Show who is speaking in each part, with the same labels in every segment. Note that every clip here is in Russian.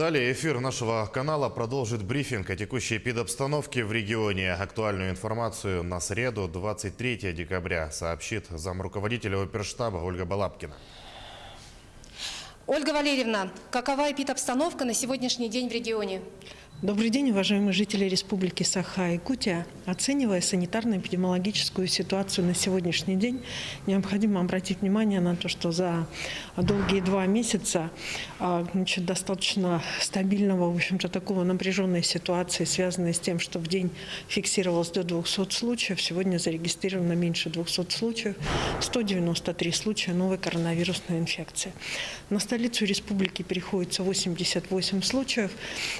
Speaker 1: Далее эфир нашего канала продолжит брифинг о текущей эпидобстановке в регионе. Актуальную информацию на среду, 23 декабря, сообщит замруководителя оперштаба Ольга Балабкина.
Speaker 2: Ольга Валерьевна, какова эпидобстановка на сегодняшний день в регионе?
Speaker 3: Добрый день, уважаемые жители Республики Саха-Якутия. Оценивая санитарно-эпидемиологическую ситуацию на сегодняшний день, необходимо обратить внимание на то, что за долгие 2 месяца достаточно стабильного, в общем-то, такого напряженной ситуации, связанной с тем, что в день фиксировалось до 200 случаев, сегодня зарегистрировано меньше 200 случаев, 193 случая новой коронавирусной инфекции. На столицу республики приходится 88 случаев.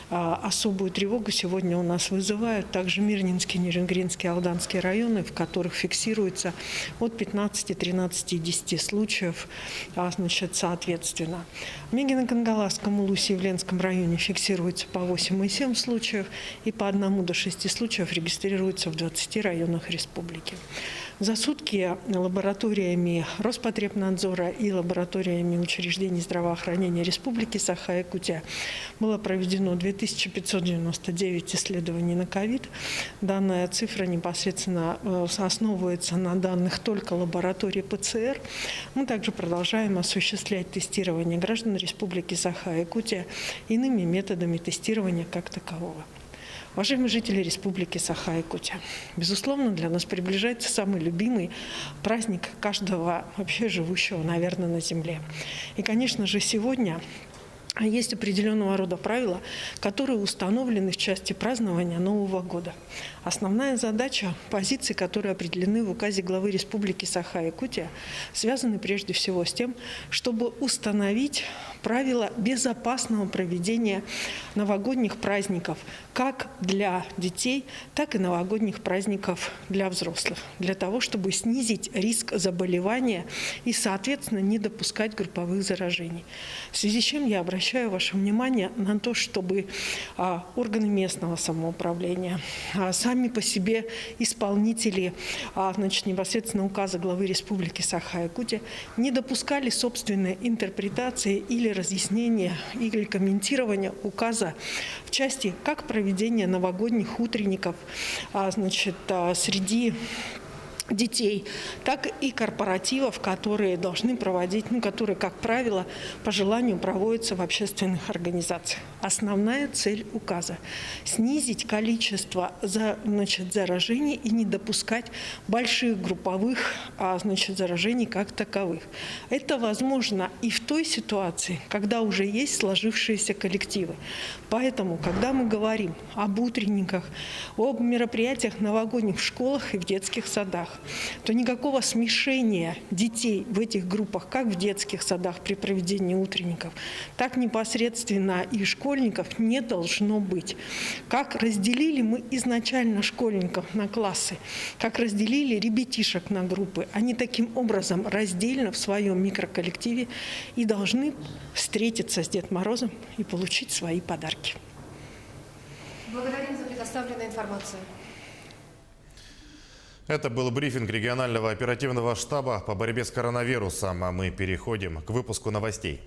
Speaker 3: Особую тревогу сегодня у нас вызывают также Мирнинский, Нерюнгринский, Алданский районы, в которых фиксируется от 15, 13 и 10 случаев, соответственно. В Мегино-Кангаласском, Улусе и Явленском районе фиксируется по 8 и 7 случаев, и по 1 до 6 случаев регистрируется в 20 районах республики. За сутки лабораториями Роспотребнадзора и лабораториями учреждений здравоохранения Республики Саха-Якутия было проведено 2599 исследований на ковид. Данная цифра непосредственно основывается на данных только лаборатории ПЦР. Мы также продолжаем осуществлять тестирование граждан Республики Саха-Якутия иными методами тестирования как такового. Уважаемые жители Республики Саха-Якутия, безусловно, для нас приближается самый любимый праздник каждого вообще живущего, наверное, на земле. И, конечно же, сегодня есть определенного рода правила, которые установлены в части празднования Нового года. Основная задача, позиции, которые определены в указе главы Республики Саха-Якутия, связаны прежде всего с тем, чтобы установить правила безопасного проведения новогодних праздников как для детей, так и новогодних праздников для взрослых, для того, чтобы снизить риск заболевания и, соответственно, не допускать групповых заражений. В связи с чем я обращаю ваше внимание на то, чтобы органы местного самоуправления, сами по себе исполнители непосредственно указа главы Республики Саха-Якутия не допускали собственной интерпретации или разъяснения, или комментирования указа в части как проведения новогодних утренников среди детей, так и корпоративов, которые должны проводить, которые, как правило, по желанию проводятся в общественных организациях. Основная цель указа – снизить количество заражений и не допускать больших групповых заражений как таковых. Это возможно и в той ситуации, когда уже есть сложившиеся коллективы. Поэтому, когда мы говорим об утренниках, об мероприятиях новогодних в школах и в детских садах, то никакого смешения детей в этих группах, как в детских садах при проведении утренников, так непосредственно и школьников не должно быть. Как разделили мы изначально школьников на классы, как разделили ребятишек на группы, они таким образом раздельно в своем микроколлективе и должны встретиться с Дедом Морозом и получить свои подарки.
Speaker 2: Благодарим за предоставленную информацию.
Speaker 1: Это был брифинг регионального оперативного штаба по борьбе с коронавирусом, а мы переходим к выпуску новостей.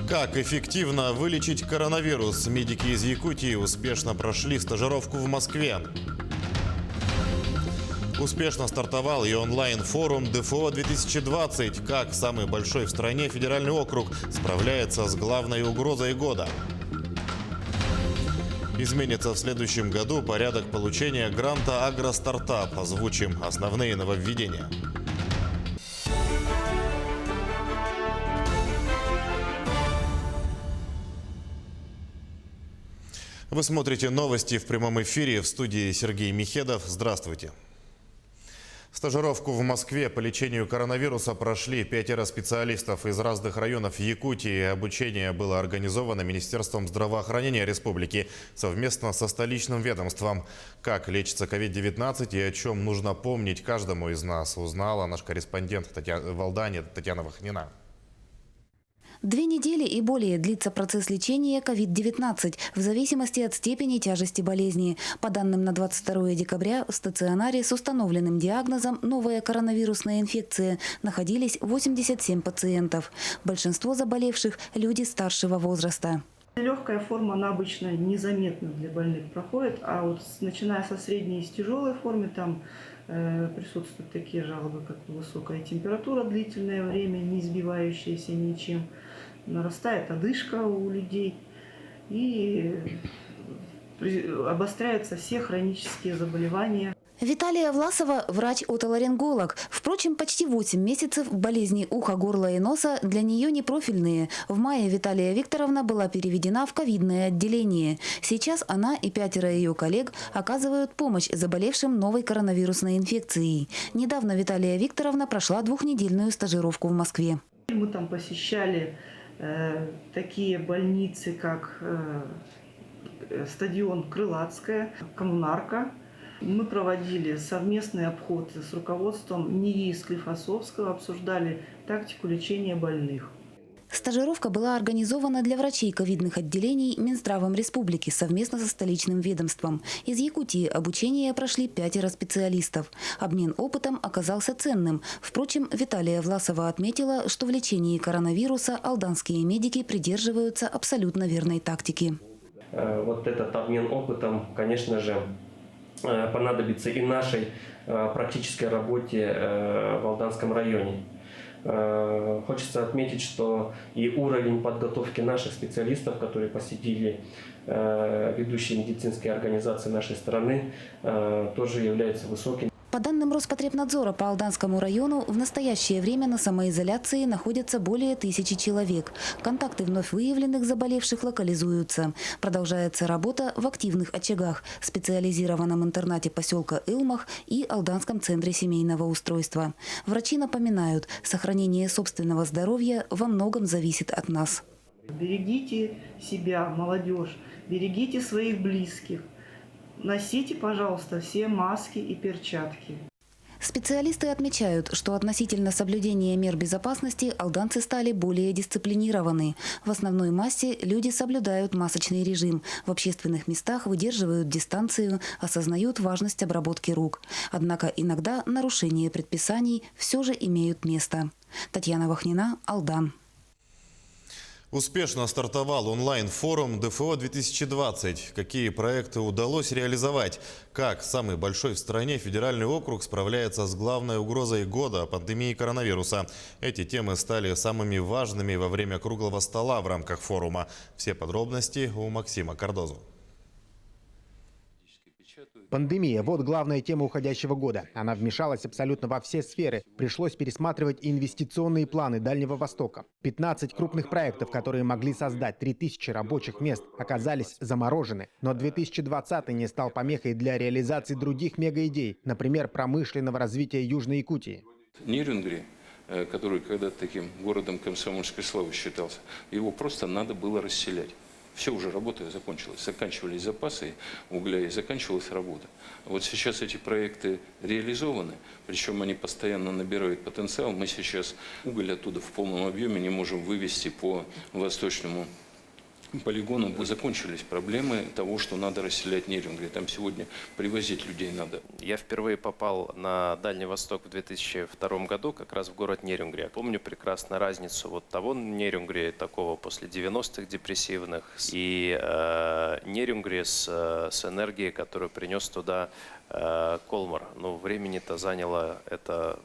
Speaker 1: Как эффективно вылечить коронавирус? Медики из Якутии успешно прошли стажировку в Москве. Успешно стартовал и онлайн-форум ДФО-2020. Как самый большой в стране федеральный округ справляется с главной угрозой года. Изменится в следующем году порядок получения гранта «Агростартап». Озвучим основные нововведения. Вы смотрите новости в прямом эфире, в студии Сергей Михедов. Здравствуйте. Стажировку в Москве по лечению коронавируса прошли 5 специалистов из разных районов Якутии. Обучение было организовано Министерством здравоохранения республики совместно со столичным ведомством. Как лечится COVID-19 и о чем нужно помнить каждому из нас, узнала наш корреспондент в Алдане Татьяна Вахнина.
Speaker 4: 2 недели и более длится процесс лечения COVID-19 в зависимости от степени тяжести болезни. По данным на 22 декабря в стационаре с установленным диагнозом «новая коронавирусная инфекция» находились 87 пациентов. Большинство заболевших – люди старшего возраста.
Speaker 5: Легкая форма, она обычно незаметно для больных проходит, а вот начиная со средней и с тяжелой формы, там присутствуют такие жалобы, как высокая температура длительное время, не сбивающаяся ничем, нарастает одышка у людей и обостряются все хронические заболевания.
Speaker 4: Виталия Власова – врач-отоларинголог. Впрочем, почти 8 месяцев болезни уха, горла и носа для нее не профильные. В мае Виталия Викторовна была переведена в ковидное отделение. Сейчас она и 5 ее коллег оказывают помощь заболевшим новой коронавирусной инфекцией. Недавно Виталия Викторовна прошла 2-недельную стажировку в Москве.
Speaker 5: Мы там посещали такие больницы, как стадион Крылатская, Коммунарка. Мы проводили совместный обход с руководством НИИ Склифосовского, обсуждали тактику лечения больных.
Speaker 4: Стажировка была организована для врачей ковидных отделений Минздравом Республики совместно со столичным ведомством. Из Якутии обучение прошли 5 специалистов. Обмен опытом оказался ценным. Впрочем, Виталия Власова отметила, что в лечении коронавируса алданские медики придерживаются абсолютно верной тактики.
Speaker 6: Вот этот обмен опытом, конечно же, понадобится и нашей практической работе в Алданском районе. Хочется отметить, что и уровень подготовки наших специалистов, которые посетили ведущие медицинские организации нашей страны, тоже является высоким.
Speaker 4: По данным Роспотребнадзора, по Алданскому району в настоящее время на самоизоляции находятся более 1000 человек. Контакты вновь выявленных заболевших локализуются. Продолжается работа в активных очагах, специализированном интернате поселка Илмах и Алданском центре семейного устройства. Врачи напоминают, сохранение собственного здоровья во многом зависит от нас.
Speaker 5: Берегите себя, молодежь, берегите своих близких. Носите, пожалуйста, все маски и перчатки.
Speaker 4: Специалисты отмечают, что относительно соблюдения мер безопасности алданцы стали более дисциплинированы. В основной массе люди соблюдают масочный режим. В общественных местах выдерживают дистанцию, осознают важность обработки рук. Однако иногда нарушения предписаний все же имеют место. Татьяна Вахнина, Алдан.
Speaker 1: Успешно стартовал онлайн-форум ДФО-2020. Какие проекты удалось реализовать? Как самый большой в стране федеральный округ справляется с главной угрозой года – пандемией коронавируса? Эти темы стали самыми важными во время круглого стола в рамках форума. Все подробности у Максима Кардозу.
Speaker 7: Пандемия – вот главная тема уходящего года. Она вмешалась абсолютно во все сферы. Пришлось пересматривать инвестиционные планы Дальнего Востока. 15 крупных проектов, которые могли создать 3000 рабочих мест, оказались заморожены. Но 2020 не стал помехой для реализации других мегаидей, например, промышленного развития Южной Якутии.
Speaker 8: Нерюнгри, который когда-то таким городом комсомольской славы считался, его просто надо было расселять. Все, уже работа закончилась. Заканчивались запасы угля и заканчивалась работа. Вот сейчас эти проекты реализованы, причем они постоянно набирают потенциал. Мы сейчас уголь оттуда в полном объеме не можем вывести по восточному полигону. Закончились проблемы того, что надо расселять Нерюнгри. Там сегодня привозить людей надо.
Speaker 9: Я впервые попал на Дальний Восток в 2002 году, как раз в город Нерюнгри. Я помню прекрасно разницу вот того Нерюнгри, такого после 90-х депрессивных, и Нерюнгри с энергией, которую принес туда Колмар. Но времени-то заняло это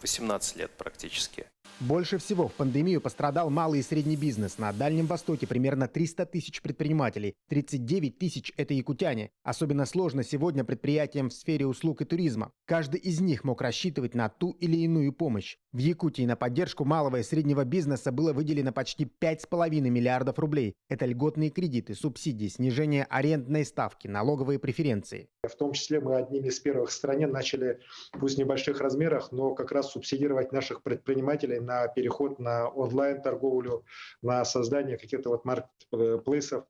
Speaker 9: 18 лет практически.
Speaker 7: Больше всего в пандемию пострадал малый и средний бизнес. На Дальнем Востоке примерно 300 тысяч предпринимателей. 39 тысяч – это якутяне. Особенно сложно сегодня предприятиям в сфере услуг и туризма. Каждый из них мог рассчитывать на ту или иную помощь. В Якутии на поддержку малого и среднего бизнеса было выделено почти 5,5 миллиардов рублей. Это льготные кредиты, субсидии, снижение арендной ставки, налоговые преференции.
Speaker 10: В том числе мы одними из первых в стране начали, пусть в небольших размерах, но как раз субсидировать наших предпринимателей на переход на онлайн-торговлю, на создание каких-то маркетплейсов.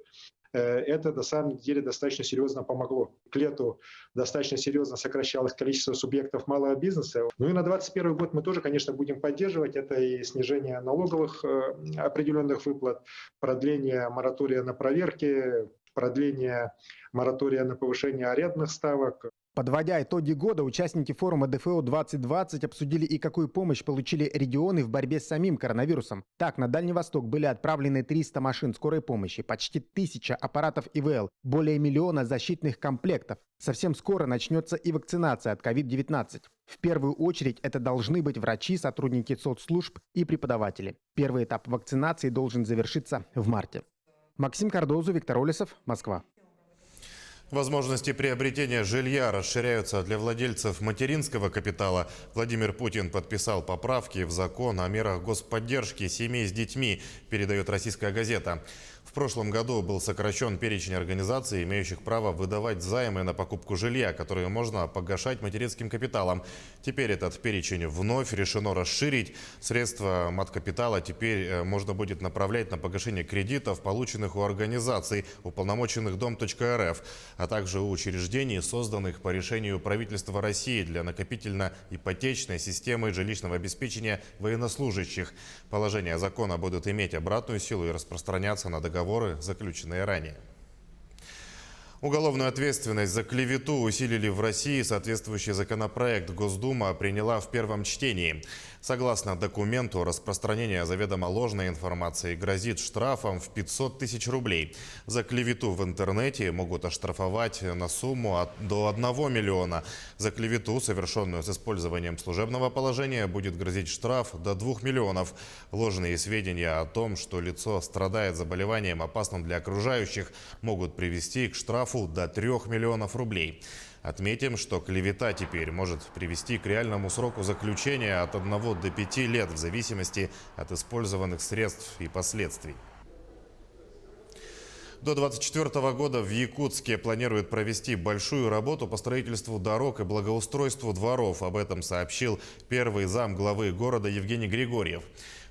Speaker 10: Это на самом деле достаточно серьезно помогло. К лету достаточно серьезно сокращалось количество субъектов малого бизнеса. Ну и на 2021 год мы тоже, конечно, будем поддерживать. Это и снижение налоговых определенных выплат, продление моратория на проверки, продление моратория на повышение арендных ставок.
Speaker 7: Подводя итоги года, участники форума ДФО-2020 обсудили и какую помощь получили регионы в борьбе с самим коронавирусом. Так, на Дальний Восток были отправлены 300 машин скорой помощи, почти 1000 аппаратов ИВЛ, более 1 миллиона защитных комплектов. Совсем скоро начнется и вакцинация от COVID-19. В первую очередь это должны быть врачи, сотрудники соцслужб и преподаватели. Первый этап вакцинации должен завершиться в марте. Максим Кардозу, Виктор Олесов, Москва.
Speaker 1: Возможности приобретения жилья расширяются для владельцев материнского капитала. Владимир Путин подписал поправки в закон о мерах господдержки семей с детьми, передает «Российская газета». В прошлом году был сокращен перечень организаций, имеющих право выдавать займы на покупку жилья, которые можно погашать материнским капиталом. Теперь этот перечень вновь решено расширить. Средства маткапитала теперь можно будет направлять на погашение кредитов, полученных у организаций, уполномоченных Дом.рф, а также у учреждений, созданных по решению правительства России для накопительно-ипотечной системы жилищного обеспечения военнослужащих. Положения закона будут иметь обратную силу и распространяться на договоры, заключенные ранее. Уголовную ответственность за клевету усилили в России. Соответствующий законопроект Госдума приняла в первом чтении. Согласно документу, распространение заведомо ложной информации грозит штрафом в 500 тысяч рублей. За клевету в интернете могут оштрафовать на сумму до 1 миллиона. За клевету, совершенную с использованием служебного положения, будет грозить штраф до 2 миллионов. Ложные сведения о том, что лицо страдает заболеванием, опасным для окружающих, могут привести к штрафу до 3 миллионов рублей. Отметим, что клевета теперь может привести к реальному сроку заключения от 1 до 5 лет в зависимости от использованных средств и последствий. До 2024 года в Якутске планируют провести большую работу по строительству дорог и благоустройству дворов. Об этом сообщил первый зам главы города Евгений Григорьев.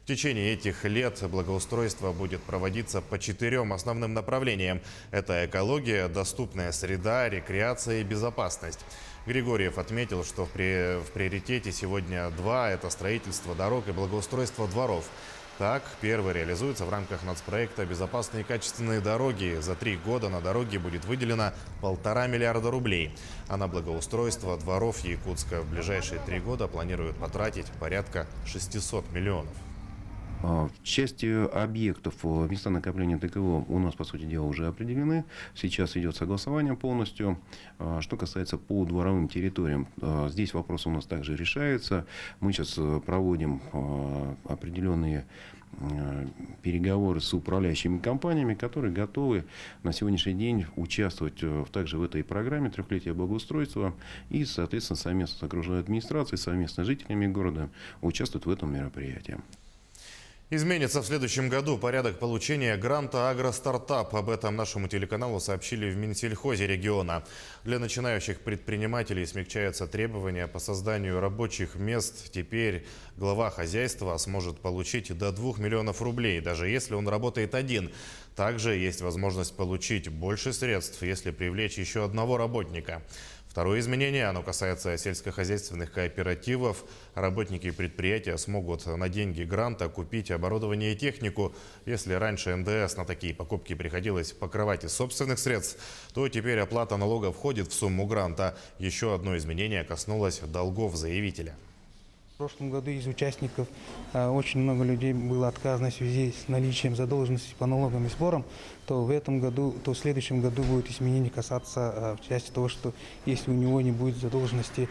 Speaker 1: В течение этих лет благоустройство будет проводиться по 4 основным направлениям. Это экология, доступная среда, рекреация и безопасность. Григорьев отметил, что в приоритете сегодня 2 – это строительство дорог и благоустройство дворов. Так, первый реализуется в рамках нацпроекта «Безопасные и качественные дороги». За 3 года на дороги будет выделено 1,5 миллиарда рублей. А на благоустройство дворов Якутска в ближайшие 3 года планируют потратить порядка 600 миллионов.
Speaker 11: В части объектов места накопления ТКО у нас, по сути дела, уже определены. Сейчас идет согласование полностью. Что касается по дворовым территориям, здесь вопрос у нас также решается. Мы сейчас проводим определенные переговоры с управляющими компаниями, которые готовы на сегодняшний день участвовать также в этой программе трехлетия благоустройства и, соответственно, совместно с окружной администрацией, совместно с жителями города участвуют в этом мероприятии.
Speaker 1: Изменится в следующем году порядок получения гранта «Агростартап». Об этом нашему телеканалу сообщили в Минсельхозе региона. Для начинающих предпринимателей смягчаются требования по созданию рабочих мест. Теперь глава хозяйства сможет получить до 2 миллионов рублей, даже если он работает один. Также есть возможность получить больше средств, если привлечь еще 1 работника. Второе изменение, оно касается сельскохозяйственных кооперативов. Работники предприятия смогут на деньги гранта купить оборудование и технику. Если раньше НДС на такие покупки приходилось покрывать из собственных средств, то теперь оплата налога входит в сумму гранта. Еще одно изменение коснулось долгов заявителя.
Speaker 12: В прошлом году из участников очень много людей было отказано в связи с наличием задолженности по налогам и сборам, то в этом году, то в следующем году будет изменение касаться в части того, что если у него не будет задолженности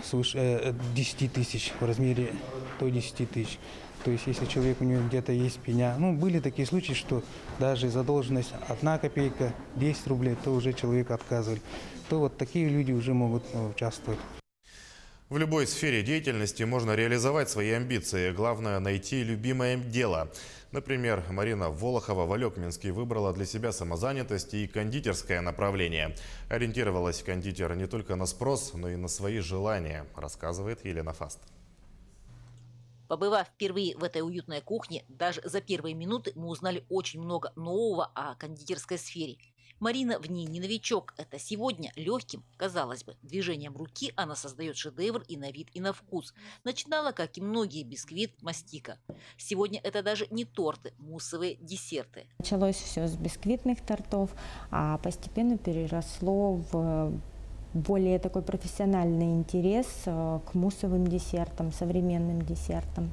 Speaker 12: свыше 10 тысяч, в размере до 10 тысяч. То есть, если человек, у него где-то есть пеня, были такие случаи, что даже задолженность 1 копейка, 10 рублей, то уже человек отказывали. То вот такие люди уже могут участвовать.
Speaker 1: В любой сфере деятельности можно реализовать свои амбиции. Главное – найти любимое дело. Например, Марина Волохова в Алекминске выбрала для себя самозанятость и кондитерское направление. Ориентировалась кондитер не только на спрос, но и на свои желания, рассказывает Елена Фаст.
Speaker 13: Побывав впервые в этой уютной кухне, даже за первые минуты мы узнали очень много нового о кондитерской сфере. Марина в ней не новичок. Это сегодня легким, казалось бы, движением руки она создает шедевр и на вид, и на вкус. Начинала, как и многие, бисквит мастика. Сегодня это даже не торты, муссовые десерты.
Speaker 14: Началось все с бисквитных тортов, а постепенно переросло в более такой профессиональный интерес к муссовым десертам, современным десертам,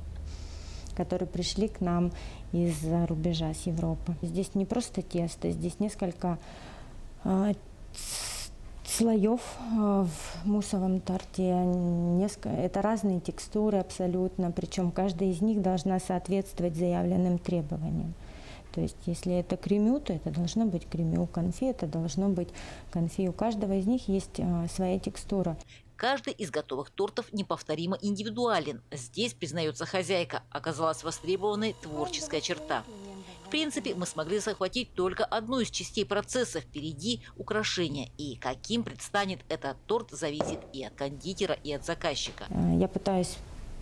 Speaker 14: которые пришли к нам из-за рубежа, с Европы. Здесь не просто тесто, здесь несколько слоев в муссовом торте. Это разные текстуры абсолютно, причем каждая из них должна соответствовать заявленным требованиям. То есть, если это кремю, то это должно быть кремю, конфи это должно быть конфи. У каждого из них есть своя текстура.
Speaker 13: Каждый из готовых тортов неповторимо индивидуален. Здесь, признается хозяйка, оказалась востребованной творческая черта. В принципе, мы смогли захватить только одну из частей процесса. Впереди украшения. И каким предстанет этот торт, зависит и от кондитера, и от заказчика.
Speaker 14: Я пытаюсь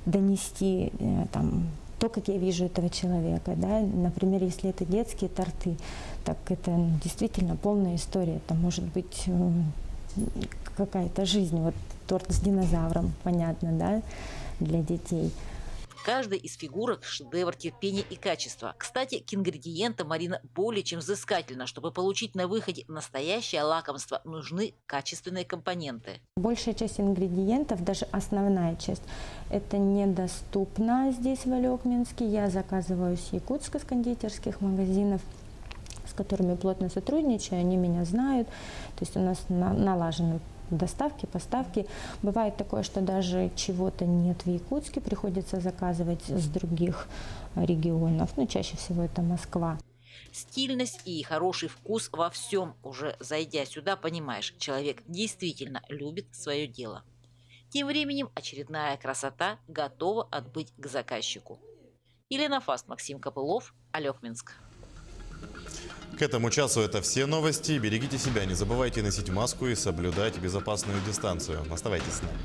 Speaker 14: донести то, как я вижу этого человека. Да? Например, если это детские торты, так это действительно полная история. Это может быть какая-то жизнь. Вот торт с динозавром, понятно, да, для детей.
Speaker 13: Каждая из фигурок – шедевр терпения и качества. Кстати, к ингредиентам Марина более чем взыскательна. Чтобы получить на выходе настоящее лакомство, нужны качественные компоненты.
Speaker 14: Большая часть ингредиентов, даже основная часть, это недоступно здесь, в Алекминске. Я заказываю с Якутска, с кондитерских магазинов, с которыми плотно сотрудничаю, они меня знают. То есть у нас налажены доставки, поставки. Бывает такое, что даже чего-то нет в Якутске, приходится заказывать с других регионов. Ну, чаще всего это Москва.
Speaker 13: Стильность и хороший вкус во всем. Уже зайдя сюда, понимаешь, человек действительно любит свое дело. Тем временем очередная красота готова отбыть к заказчику. Елена Фаст, Максим Копылов, Алекминск.
Speaker 1: К этому часу это все новости. Берегите себя, не забывайте носить маску и соблюдать безопасную дистанцию. Оставайтесь с нами.